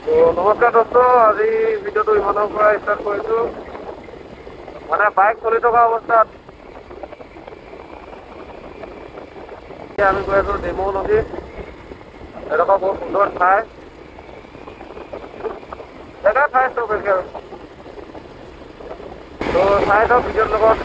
নমস্কাৰ দোস্ত, আজি ভিডিঅ'টো ইমানৰ পৰা ষ্টাৰ্ট কৰিছোঁ। মানে বাইক চলি থকা অৱস্থাত আমি গৈ আছোঁ ডিমৌ নদী। এডোখৰ বহুত সুন্দৰ ঠাই, জেগা ঠাইটো বেছি আৰু তো চাই থাকক ভিডিঅ'ৰ লগত।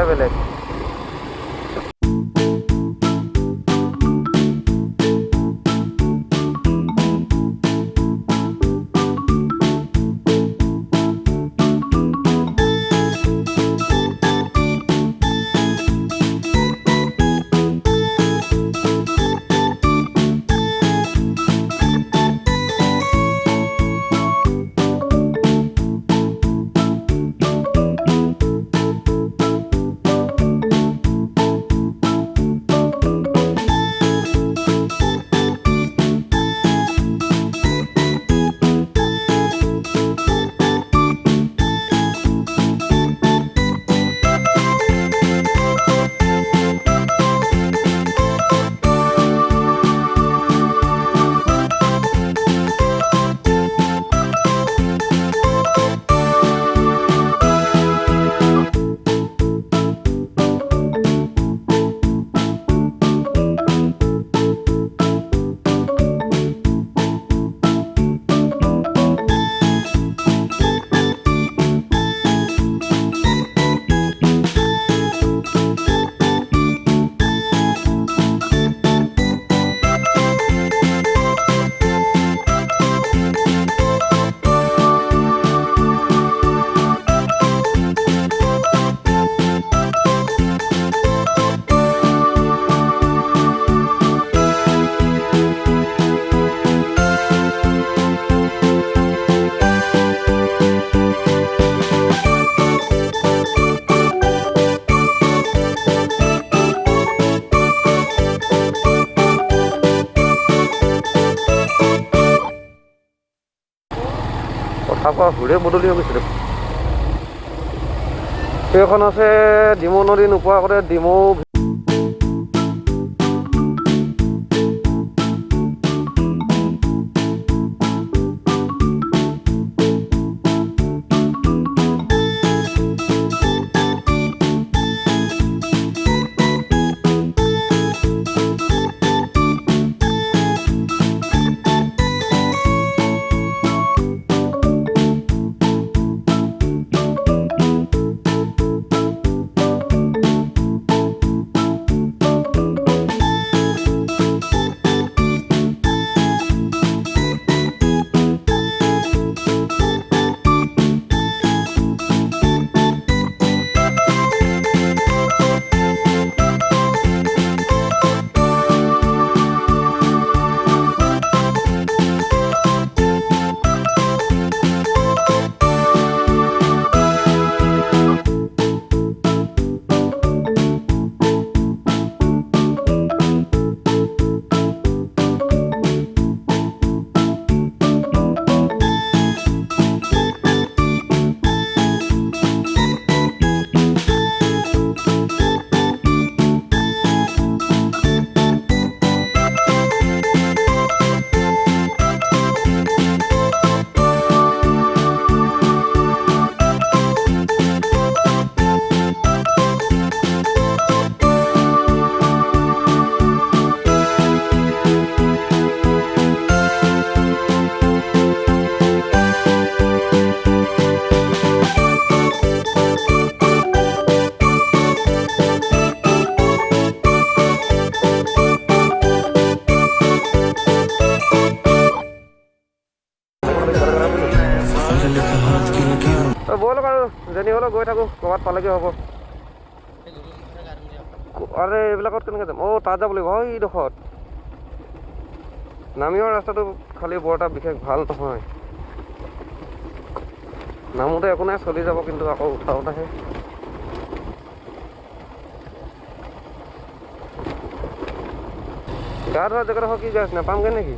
বেলেগ কথাৰ পৰা ঘূৰে বদলি হৈ গৈছে দেখোন। সেইখন আছে ডিমৌ নদী নোপোৱাৰ আগতে ডিমৌ যেনি হ'লেও গৈ থাকোঁ, ক'ৰবাত পালেগৈ হ'ব। আৰে এইবিলাকত কেনেকৈ যাম? অ' তাত যাব লাগিব, হয় এইডোখৰত। নামিবৰ ৰাস্তাটো খালি বৰ এটা বিশেষ ভাল নহয়। নামোতে একো নাই, চলি যাব, কিন্তু আকৌ উঠাওঁতেহে। গা ধোৱা জেগাডোখৰ কি গাছ নাপামগৈ নেকি?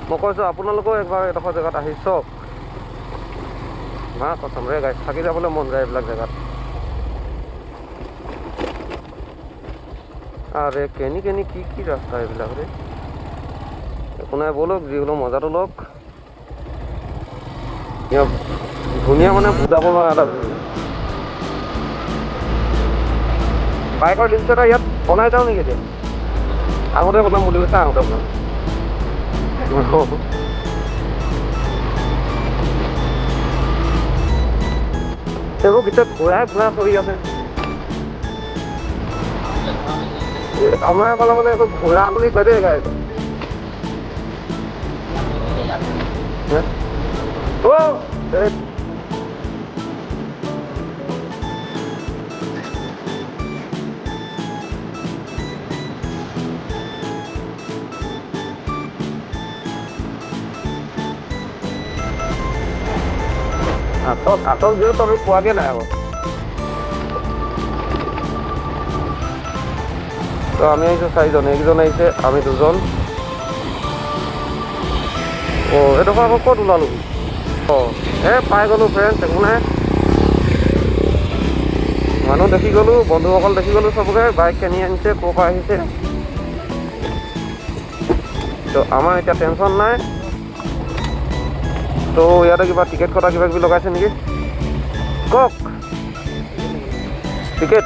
মই কৈছোঁ আপোনালোকেও একবাৰ এডোখৰ জেগাত আহি চাওক। মা কচম ৰে গাইছ, থাকি যাবলৈ মন যায় এইবিলাক জেগাত। আৰে কেনি কেনি কি ৰাস্তা এইবিলাক ৰে। একো নাই ব'লক, যি হ'লেও মজাটো লওক। ধুনীয়া মানে বুজাব নোৱাৰা এটা বাইকৰ লিংক এটা ইয়াত বনাই যাওঁ নেকি এতিয়া? আগতে বনাম বুলি কৈছে, আগতে বনাম। সেইবোৰ ভিতৰত ঘূৰাই কৰি আছে। আমাৰ এইফালে মানে একো ঘোঁৰা বুলি কয় দেই গাড়ীটো। আটক যিহেতু আমি পোৱাগে নাই আকৌ। তো আমি আহিছোঁ 4জন, এইকেইজন আহিছে, আমি 2জন। অঁ এইডোখৰ আকৌ ক'ত ওলালোঁ? অঁ পাই গ'লোঁ ফ্ৰেণ্ডছ, একো নাই। মানুহ দেখি গ'লোঁ, বন্ধুসকল দেখি গ'লোঁ চবকে, বাইক কেনি আনিছে, ক'ৰ পৰা আহিছে। তো আমাৰ এতিয়া টেনশ্যন নাই। তো ইয়াতে কিবা টিকেট কটা কিবা কিবি লগাইছে নেকি? কওক। টিকেট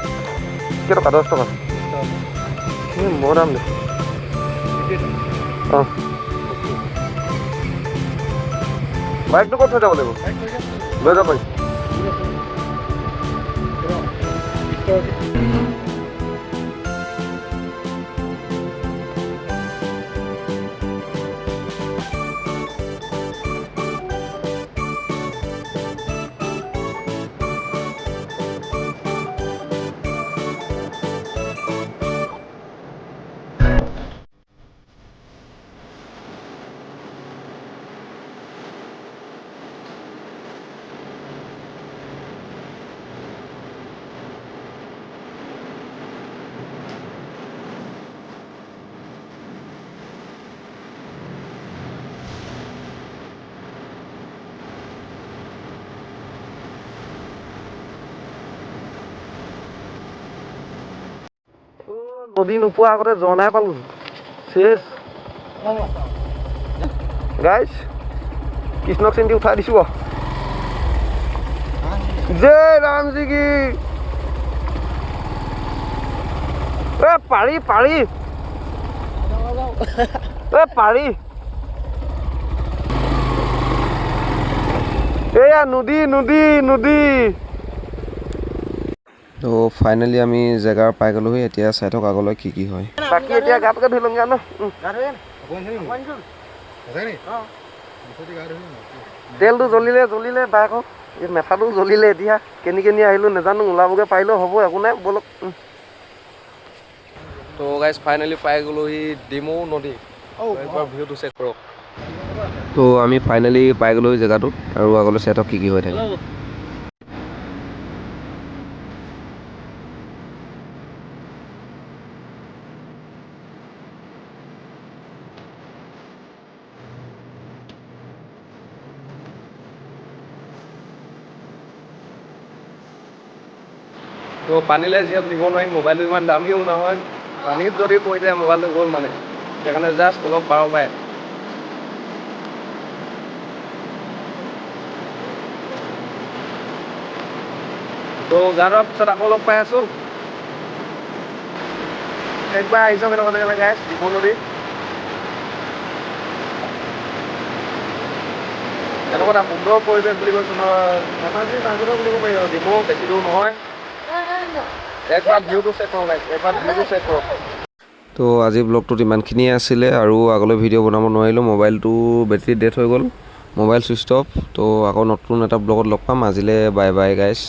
কেইটকা? 10 টকা। বৰ দাম দেখোন। অঁ বাইকটো ক'ত থৈ যাব লাগিব? লৈ যাব পাৰি। নদী নোপোৱা আগতে জনাই পালোঁ। শেষ গাইছ, কৃষ্ণক চিন্তি উঠাই দিছোঁ। জয় ৰামজি কি। পাৰি পাৰি পাৰি। এয়া নদী নদী নদী। তো ফাইনেলি আমি জেগাৰ পাই গ'লোহি। এতিয়া চাই থক আগলৈ কি কি হয়। বাকী এতিয়া গাটোকে ধুই লওঁগৈ ন। তেলটো জ্বলিলে বাইকৰ, এই মেথাটো জ্বলিলে। এতিয়া কেনি আহিলোঁ নাজানো, ওলাবগৈ পাৰিলেও হ'ব, একো নাই ব'লক। তো গাইজ ফাইনেলি পাই গ'লোহি ডিমৌ নদী। একবাৰ ভিউটো চেক কৰক। তো আমি ফাইনেলি পাই গ'লোহি জেগাটোত, আৰু আগলৈ চাই থক কি হৈ থাকে। তো পানীলৈ যিহেতু নিব নোৱাৰিম, মোবাইলটো ইমান দামীও নহয়। পানীত যদি পৰি যায় মোবাইলটো গ'ল মানে, সেইকাৰণে জাষ্ট অলপ পাৰ পায়। তো গা ধোৱাৰ পিছত আকৌ লগ পাই আছোঁ। একবাৰ আহিছোঁ এনেকুৱা গাইছ ডিমৌ নদী। এনেকুৱা এটা সুন্দৰ পৰিৱেশ বুলি কৈছোঁ নহয়, ধেমাজি মাজতে বুলিব পাৰি আৰু ডিমৌ বেছি দূৰ নহয়। একবাৰ ভিউটো চেক কৰক, একবাৰ ভিউটো চেক কৰক। তো আজি ব্লগটোত ইমানখিনিয়ে আছিলে আৰু আগলৈ ভিডিঅ' বনাব নোৱাৰিলোঁ, মোবাইলটো বেটেৰী ডেড হৈ গ'ল, মোবাইল ছুইচ অফ। তো আকৌ নতুন এটা ব্লগত লগ পাম, আজিলৈ বাই বাই গাইছ।